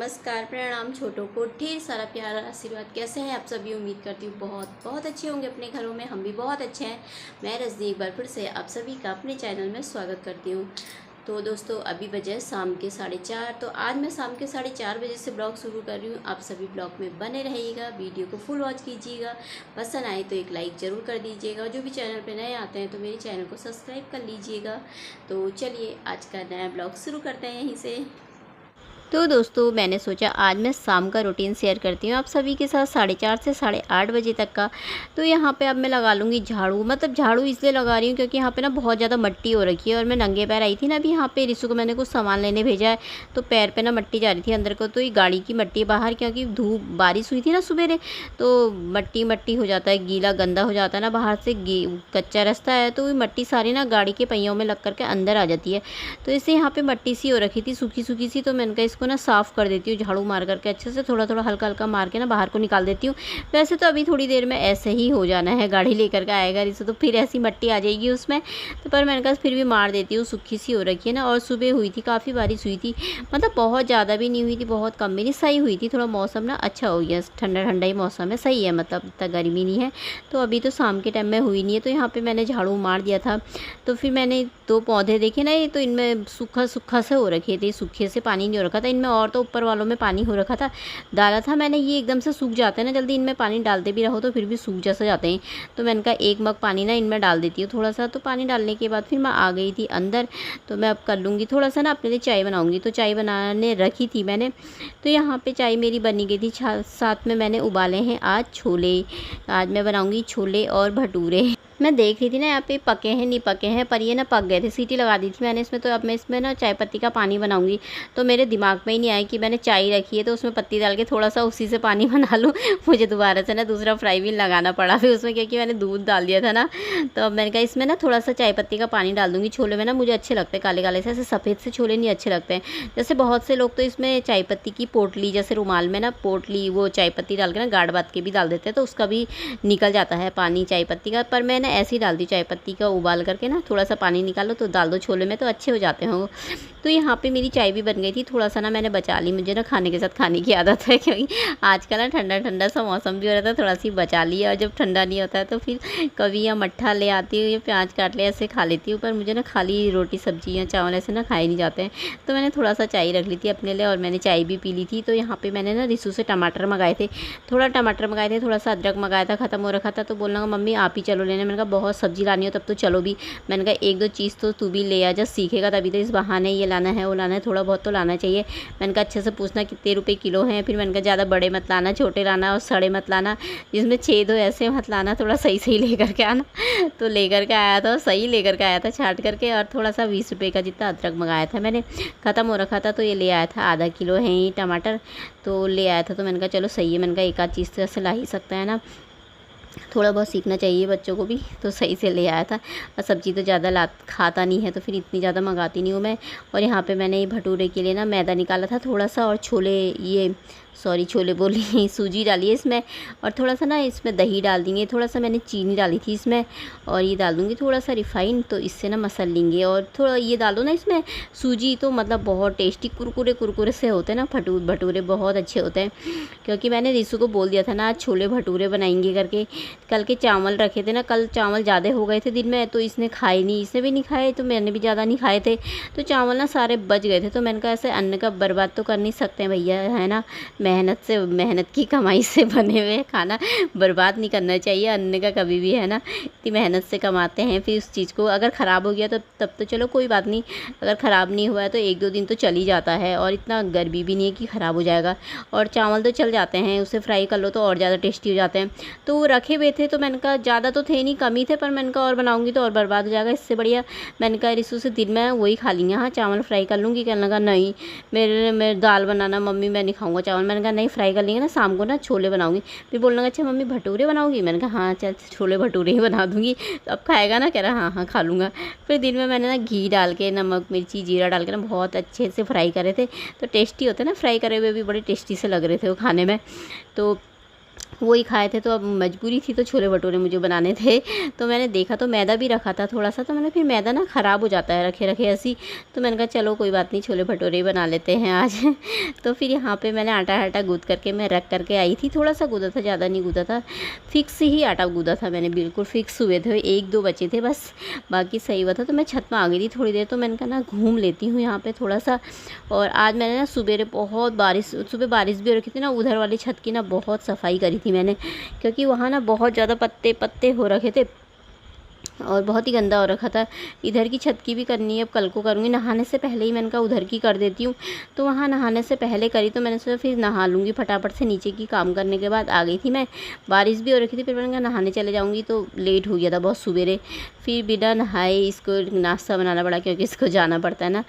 नमस्कार, प्रणाम। छोटों को ढेर सारा प्यार और आशीर्वाद। कैसे हैं आप सभी? उम्मीद करती हूँ बहुत बहुत अच्छे होंगे अपने घरों में। हम भी बहुत अच्छे हैं। मैं रजनी एक बार फिर से आप सभी का अपने चैनल में स्वागत करती हूँ। तो दोस्तों, अभी बजे शाम के 4:30। तो आज मैं शाम के 4:30 बजे से ब्लॉग शुरू कर रही हूँ। आप सभी ब्लॉग में बने रहिएगा, वीडियो को फुल वॉच कीजिएगा। पसंद आए तो एक लाइक ज़रूर कर दीजिएगा। जो भी चैनल पर नए आते हैं तो मेरे चैनल को सब्सक्राइब कर लीजिएगा। तो चलिए आज का नया ब्लॉग शुरू करते हैं यहीं से। तो दोस्तों, मैंने सोचा आज मैं शाम का रूटीन शेयर करती हूँ आप सभी के साथ 4:30 से 8:30 बजे तक का। तो यहाँ पे अब मैं लगा लूँगी झाड़ू। मतलब झाड़ू इसलिए लगा रही हूँ क्योंकि यहाँ पे ना बहुत ज़्यादा मिट्टी हो रखी है और मैं नंगे पैर आई थी ना। अभी यहाँ पे रिशु को मैंने कुछ सामान लेने भेजा है तो पैर पे ना मिट्टी जा रही थी अंदर को। तो ये गाड़ी की मिट्टी बाहर, क्योंकि धूप बारिश हुई थी ना सुबह तो मिट्टी मिट्टी हो जाता है, गीला गंदा हो जाता है ना। बाहर से कच्चा रास्ता है तो वो मिट्टी सारी ना गाड़ी के पहियों में लग करके अंदर आ जाती है। तो इससे यहाँ पे मिट्टी सी हो रखी थी, सूखी सूखी सी। तो मैंने कहा इसको ना साफ़ कर देती हूँ झाड़ू मार करके, अच्छे से थोड़ा थोड़ा हल्का हल्का मार के ना बाहर को निकाल देती हूँ। वैसे तो अभी थोड़ी देर में ऐसे ही हो जाना है, गाड़ी लेकर के आएगा रिसु तो फिर ऐसी मिट्टी आ जाएगी उसमें। तो पर मैंने कहा फिर भी मार देती हूँ, सूखी सी हो रखी है ना। और सुबह हुई थी, काफ़ी बारिश हुई थी। मतलब बहुत ज़्यादा भी नहीं हुई थी, बहुत कम भी नहीं, सही हुई थी। थोड़ा मौसम ना अच्छा हो गया, ठंडा ठंडा ही मौसम है, सही है। मतलब इतना गर्मी नहीं है। तो अभी तो शाम के टाइम में हुई नहीं है। तो यहाँ पर मैंने झाड़ू मार दिया था। तो फिर मैंने 2 पौधे देखे ना, ये तो इनमें सूखा सूखा से हो रखे थे, सूखे से पानी नहीं हो रखा था इनमें। और तो ऊपर वालों में पानी हो रखा था, डाला था मैंने। ये एकदम से सूख जाते हैं ना जल्दी, इनमें पानी डालते भी रहो तो फिर भी सूख जैसे जाते हैं। तो मैंने कहा 1 मग पानी ना इनमें डाल देती हूँ थोड़ा सा। तो पानी डालने के बाद फिर मैं आ गई थी अंदर। तो मैं अब कर लूँगी थोड़ा सा ना अपने लिए चाय बनाऊँगी। तो चाय बनाने रखी थी मैंने। तो यहाँ पे चाय मेरी बनी गई थी। साथ में मैंने उबाले हैं आज छोले। आज मैं बनाऊँगी छोले और भटूरे। मैं देख रही थी ना यहाँ पे पके हैं नहीं पके हैं, पर ये ना पक गए थे। सीटी लगा दी थी मैंने इसमें। तो अब मैं इसमें ना चाय पत्ती का पानी बनाऊंगी। तो मेरे दिमाग में ही नहीं आया कि मैंने चाय रखी है तो उसमें पत्ती डाल के थोड़ा सा उसी से पानी बना लूँ। मुझे दोबारा से ना दूसरा फ्राई व्हील लगाना पड़ा फिर उसमें, क्योंकि मैंने दूध डाल दिया था ना। तो अब मैंने कहा इसमें ना थोड़ा सा चाय पत्ती का पानी डाल दूँगी। छोले में ना मुझे अच्छे लगते हैं काले काले से, ऐसे सफ़ेद से छोले नहीं अच्छे लगते हैं। जैसे बहुत से लोग तो इसमें चाय पत्ती की पोटली, जैसे रुमाल में ना पोटली वो चाय पत्ती डाल के ना गाढ़ बात के भी डाल देते हैं, तो उसका भी निकल जाता है पानी चाय पत्ती का। पर मैं ना ऐसे ही डाल दी, चाय पत्ती का उबाल करके ना थोड़ा सा पानी निकालो तो डाल दो छोले में, तो अच्छे हो जाते हैं वो। तो यहाँ पे मेरी चाय भी बन गई थी। थोड़ा सा ना मैंने बचा ली, मुझे ना खाने के साथ खाने की आदत है, क्योंकि आजकल ना ठंडा ठंडा सा मौसम भी हो रहा था, थोड़ा सी बचा लिया। और जब ठंडा नहीं होता है तो फिर कभी या मट्ठा ले आती हूँ या प्याज काट ले, ऐसे खा लेती हूँ। पर मुझे ना खाली रोटी सब्जी या चावल ऐसे ना खाए नहीं जाते हैं। तो मैंने थोड़ा सा चाय रख ली थी अपने लिए और मैंने चाय भी पी ली थी। तो यहाँ पर मैंने ना रिसु से टमाटर मंगाए थे, थोड़ा टमाटर मंगाए थे, थोड़ा सा अदरक मंगाया था, ख़त्म हो रखा था। तो बोलना मम्मी आप ही चलो लेने। मैंने कहा बहुत सब्जी लानी हो तब तो चलो भी। मैंने कहा 1-2 चीज़ तो तू भी ले आ जा, सीखेगा तभी तो। इस बहाने ये लाना है वो लाना है, थोड़ा बहुत तो लाना चाहिए। मैंने कहा अच्छे से पूछना कितने रुपए किलो हैं। फिर मैंने कहा ज़्यादा बड़े मत लाना, छोटे लाना और सड़े मत लाना, जिसमें छेद हो ऐसे मत लाना, थोड़ा सही सही लेकर के आना। तो लेकर के आया था, सही लेकर के आया था छाँट करके। और थोड़ा सा 20 रुपये का जितना अदरक मंगाया था मैंने, ख़त्म हो रखा था। तो ये ले आया था, आधा किलो है ये टमाटर तो ले आया था। तो मैंने कहा चलो सही है। मैंने कहा एक आध चीज़ तो ऐसे ला ही सकता है ना, थोड़ा बहुत सीखना चाहिए बच्चों को भी। तो सही से ले आया था। और सब्ज़ी तो ज़्यादा ला खाता नहीं है तो फिर इतनी ज़्यादा मंगाती नहीं हूँ मैं। और यहाँ पे मैंने ये भटूरे के लिए ना मैदा निकाला था थोड़ा सा, और छोले बोली सूजी डाली है इसमें। और थोड़ा सा ना इसमें दही डाल देंगे, थोड़ा सा मैंने चीनी डाली थी इसमें। और ये डाल दूँगी थोड़ा सा रिफ़ाइन, तो इससे ना मसल लेंगे। और थोड़ा ये डाल दो ना इसमें सूजी, तो मतलब बहुत टेस्टी कुरकुरे कुरकुरे से होते हैं ना भटूरे, बहुत अच्छे होते हैं। क्योंकि मैंने रिसु को बोल दिया था ना आज छोले भटूरे बनाएंगे करके। कल के चावल रखे थे ना, कल चावल ज़्यादा हो गए थे दिन में, तो इसने खाए नहीं, इसने भी नहीं खाए तो मैंने भी ज़्यादा नहीं खाए थे। तो चावल ना सारे बच गए थे। तो मैंने कहा ऐसे अन्न का बर्बाद तो कर नहीं सकते भैया, है ना। मेहनत की कमाई से बने हुए खाना बर्बाद नहीं करना चाहिए अन्न का कभी भी, है ना। इतनी मेहनत से कमाते हैं, फिर उस चीज़ को अगर ख़राब हो गया तो तब तो चलो कोई बात नहीं। अगर ख़राब नहीं हुआ है तो 1-2 दिन तो चल ही जाता है, और इतना गर्मी भी नहीं है कि ख़राब हो जाएगा। और चावल तो चल जाते हैं, उसे फ्राई कर लो तो और ज़्यादा टेस्टी हो जाते हैं। तो वो रखे हुए थे, तो मैंने कहा ज़्यादा तो थे नहीं, कम ही थे, पर मैंने कहा और बनाऊँगी तो और बर्बाद हो जाएगा, इससे बढ़िया मैंने कहा रिसु से दिन में वही खा लेंगे। हाँ चावल फ्राई कर लूँगी। कहने लगा नहीं मेरे दाल बनाना मम्मी, मैं नहीं खाऊँगा चावल। मैंने कहा नहीं फ्राई कर लेंगे ना, शाम को ना छोले बनाऊँगी। फिर बोलने लगा अच्छा मम्मी भटूरे बनाऊँगी। मैंने कहा हाँ चल छोले भटूरे ही बना दूँगी। तो अब खाएगा ना, कह रहा हाँ हाँ खा लूँगा। फिर दिन में मैंने ना घी डाल के, नमक मिर्ची जीरा डाल के ना बहुत अच्छे से फ्राई करे थे। तो टेस्टी होते ना फ्राई करे हुए भी, बड़े टेस्टी से लग रहे थे वो खाने में। तो वही खाए थे, तो अब मजबूरी थी तो छोले भटूरे मुझे बनाने थे। तो मैंने देखा तो मैदा भी रखा था थोड़ा सा, तो मैंने फिर मैदा ना ख़राब हो जाता है रखे रखे ऐसी, तो मैंने कहा चलो कोई बात नहीं, छोले भटूरे ही बना लेते हैं आज। तो फिर यहाँ पे मैंने आटा गूँथ करके मैं रख करके आई थी, थोड़ा सा गूँधा था, ज़्यादा नहीं गूँधा था, फिक्स ही आटा गूँधा था मैंने, बिल्कुल फिक्स हुए थे, 1-2 बचे थे बस, बाकी सही हुआ था। तो मैं छत में आ गई थी थोड़ी देर, तो मैंने कहा ना घूम लेती हूँ यहाँ पर थोड़ा सा। और आज मैंने ना सुबह बहुत सुबह बारिश भी हो रखी थी ना, उधर वाली छत की ना बहुत सफाई करी थी मैंने, क्योंकि वहाँ ना बहुत ज़्यादा पत्ते पत्ते हो रखे थे और बहुत ही गंदा हो रखा था। इधर की छत की भी करनी है, अब कल को करूँगी, नहाने से पहले ही मैंने कहा उधर की कर देती हूँ। तो वहाँ नहाने से पहले करी, तो मैंने सोचा फिर नहा लूँगी फटाफट से, नीचे की काम करने के बाद आ गई थी मैं, बारिश भी हो रखी थी, फिर मैंने कहा नहाने चले जाऊँगी, तो लेट हो गया था बहुत सुबेरे। फिर बिना नहाए इसको नाश्ता बनाना पड़ा, क्योंकि इसको जाना पड़ता है ना,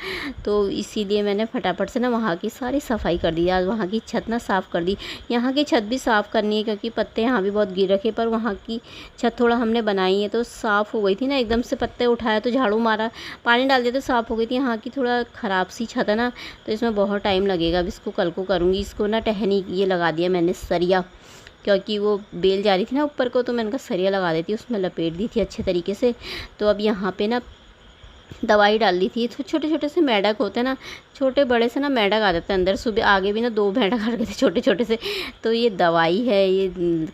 तो इसीलिए मैंने फटाफट से ना वहाँ की सारी सफाई कर दी। आज वहाँ की छत ना साफ़ कर दी, यहाँ की छत भी साफ़ करनी है, क्योंकि पत्ते यहाँ भी बहुत गिर रखे, पर वहाँ की छत थोड़ा हमने बनाई है तो साफ़ हो गई थी ना, एकदम से पत्ते उठाया तो झाड़ू मारा, पानी डाल दिया तो साफ़ हो गई थी। यहाँ की थोड़ा ख़राब सी छत है ना, तो इसमें बहुत टाइम लगेगा, अब इसको कल को करूँगी। इसको ना टहनी ये लगा दिया मैंने सरिया, क्योंकि वो बेल जा रही थी ना ऊपर को, तो मैंने कहा सरिया लगा देती, उसमें लपेट दी थी अच्छे तरीके से। तो अब यहाँ पे ना दवाई डाल दी थी, तो छोटे छोटे से मेंढक होते हैं ना, छोटे बड़े से ना मेंढक आ जाते हैं अंदर। सुबह आगे भी ना 2 मेंढक आ गए थे छोटे छोटे से, तो ये दवाई है ये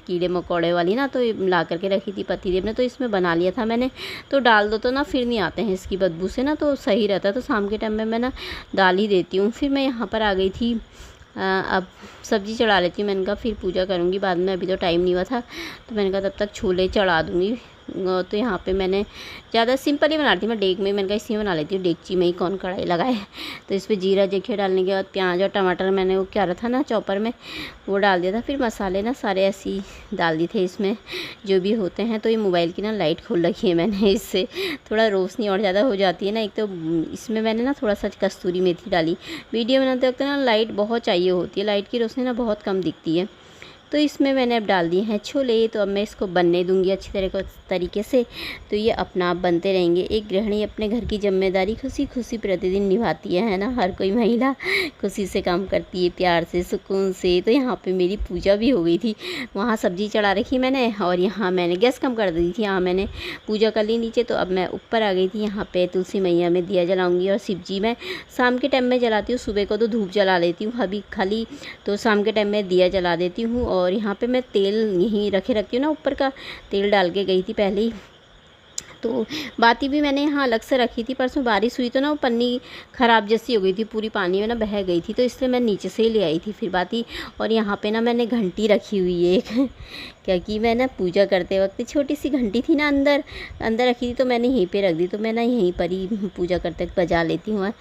कीड़े मकोड़े वाली ना, तो ये ला करके रखी थी पतिदेव ने, तो इसमें बना लिया था मैंने। तो डाल दो तो ना फिर नहीं आते हैं इसकी बदबू से ना, तो सही रहता है। तो शाम के टाइम में मैं ना डाल ही देती हूँ। फिर मैं यहाँ पर आ गई थी, अब सब्ज़ी चढ़ा लेती हूँ। मैंने कहा फिर पूजा करूँगी बाद में, अभी तो टाइम नहीं हुआ था, तो मैंने कहा तब तक छोले चढ़ा दूँगी। तो यहाँ पे मैंने ज़्यादा सिंपल ही बना रही थी मैं, डेग में, मैंने कहा इसी में बना लेती हूँ, डेगची में ही कौन कढ़ाई लगाए। तो इस पर जीरा जीरे डालने के बाद प्याज और टमाटर मैंने वो क्या रहा था ना चॉपर में, वो डाल दिया था। फिर मसाले ना सारे ऐसे ही डाल दिए थे इसमें जो भी होते हैं। तो ये मोबाइल की ना लाइट खोल रखी है मैंने, इससे थोड़ा रोशनी और ज़्यादा हो जाती है ना। एक तो इसमें मैंने ना थोड़ा सा कस्तूरी मेथी डाली, वीडियो बनाते वक्त ना लाइट बहुत चाहिए होती है, लाइट की रोशनी ना बहुत कम दिखती है। तो इसमें मैंने अब डाल दिए हैं छोले, तो अब मैं इसको बनने दूंगी अच्छी तरीके से। तो ये अपना आप बनते रहेंगे। एक गृहिणी अपने घर की जिम्मेदारी खुशी खुशी प्रतिदिन निभाती है ना, हर कोई महिला खुशी से काम करती है, प्यार से, सुकून से। तो यहाँ पे मेरी पूजा भी हो गई थी, वहाँ सब्जी चढ़ा रखी मैंने, और यहाँ मैंने गैस कम कर दी थी, यहाँ मैंने पूजा कर ली नीचे। तो अब मैं ऊपर आ गई थी, यहाँ पे तुलसी मैया में दिया जलाऊँगी, और शिव जी मैं शाम के टाइम में जलाती हूँ, सुबह को तो धूप जला लेती हूँ अभी खाली, तो शाम के टाइम में दिया जला देती हूँ। और यहाँ पे मैं तेल यहीं रखती हूँ ना, ऊपर का तेल डाल के गई थी पहले ही। तो बाती भी मैंने यहाँ अलग से रखी थी, परसों बारिश हुई तो ना वो पन्नी ख़राब जैसी हो गई थी, पूरी पानी में ना बह गई थी, तो इसलिए मैं नीचे से ही ले आई थी फिर बाती। और यहाँ पे ना मैंने घंटी रखी हुई है एक क्योंकि मैं ना पूजा करते वक्त छोटी सी घंटी थी ना अंदर रखी थी, तो मैंने यहीं पे रख दी। तो मैं ना यहीं पर ही पूजा करते वक्त बजा लेती हूँ,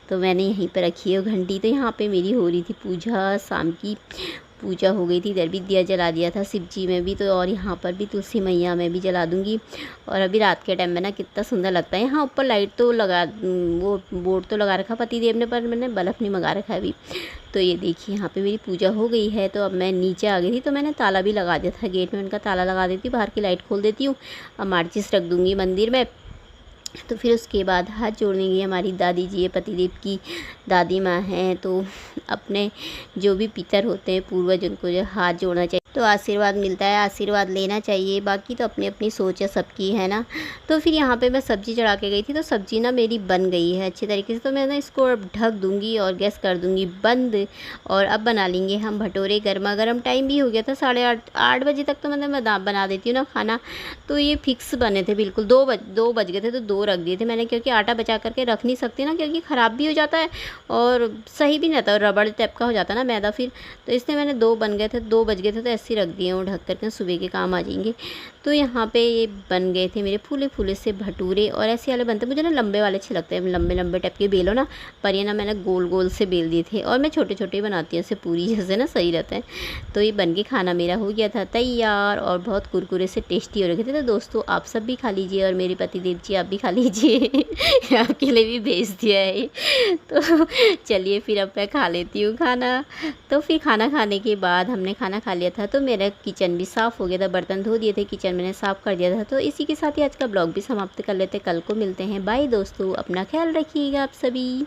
तो मैंने यहीं पर रखी है वो घंटी। तो यहाँ पे मेरी हो रही थी पूजा, शाम की पूजा हो गई थी, इधर भी दिया जला दिया था शिव जी में भी, तो और यहाँ पर भी तुलसी मैया में भी जला दूँगी। और अभी रात के टाइम में ना कितना सुंदर लगता है। यहाँ ऊपर लाइट तो लगा, वो बोर्ड तो लगा रखा पति देव ने, पर मैंने बल्ब नहीं मंगा रखा है अभी। तो ये देखिए यहाँ पे मेरी पूजा हो गई है। तो अब मैं नीचे आ गई थी, तो मैंने ताला भी लगा दिया था गेट में, उनका ताला लगा देती हूँ, बाहर की लाइट खोल देती हूँ। अब माचिस रख दूँगी मंदिर में। तो फिर उसके बाद हाथ जोड़ने गई हमारी दादी जी है, पतिदेव की दादी माँ हैं, तो अपने जो भी पितर होते हैं पूर्वज, उनको जो हाथ जोड़ना चाहिए, तो आशीर्वाद मिलता है, आशीर्वाद लेना चाहिए। बाकी तो अपनी अपनी सोच है सबकी, है ना। तो फिर यहाँ पे मैं सब्ज़ी चढ़ा के गई थी, तो सब्ज़ी ना मेरी बन गई है अच्छी तरीके से। तो मैं ना इसको अब ढक दूँगी और गैस कर दूँगी बंद। और अब बना लेंगे हम भटूरे गर्मा गर्म। टाइम भी हो गया था 8:30 बजे तक, तो मैं बना देती हूँ ना खाना। तो ये फिक्स बने थे बिल्कुल, 2 बज गए थे, तो 2 रख दिए थे मैंने, क्योंकि आटा बचा करके रख नहीं सकती ना, क्योंकि ख़राब भी हो जाता है और सही भी नहीं रहता, रबड़ टाइप का हो जाता है ना मैदा फिर। तो इसलिए मैंने 2 बन गए थे, 2 बज गए थे, तो ऐसे ही रख दिए वो ढक करके, सुबह के काम आ जाएंगे। तो यहाँ पे ये बन गए थे मेरे फूले फूले से भटूरे। और ऐसे वाले बनते मुझे ना लंबे वाले अच्छे लगते हैं, लंबे लंबे टाइप के बेलो ना, पर ये ना मैंने गोल गोल से बेल दिए थे। और मैं छोटे छोटे ही बनाती हूँ ऐसे पूरी जैसे ना, सही रहता है। तो ये बन के खाना मेरा हो गया था तैयार, और बहुत कुरकुरे से टेस्टी हो रखे थे। तो दोस्तों आप सब भी खा लीजिए, और मेरे पतिदेव जी आप भी खा लीजिए आपके लिए भी भेज दिया है। तो चलिए फिर अब मैं खा लेती हूँ खाना। तो फिर खाना खाने के बाद हमने खाना खा लिया था, तो मेरा किचन भी साफ़ हो गया था, बर्तन धो दिए थे, किचन मैंने साफ़ कर दिया था। तो इसी के साथ ही आज का ब्लॉग भी समाप्त कर लेते, कल को मिलते हैं। बाय दोस्तों, अपना ख्याल रखिएगा आप सभी।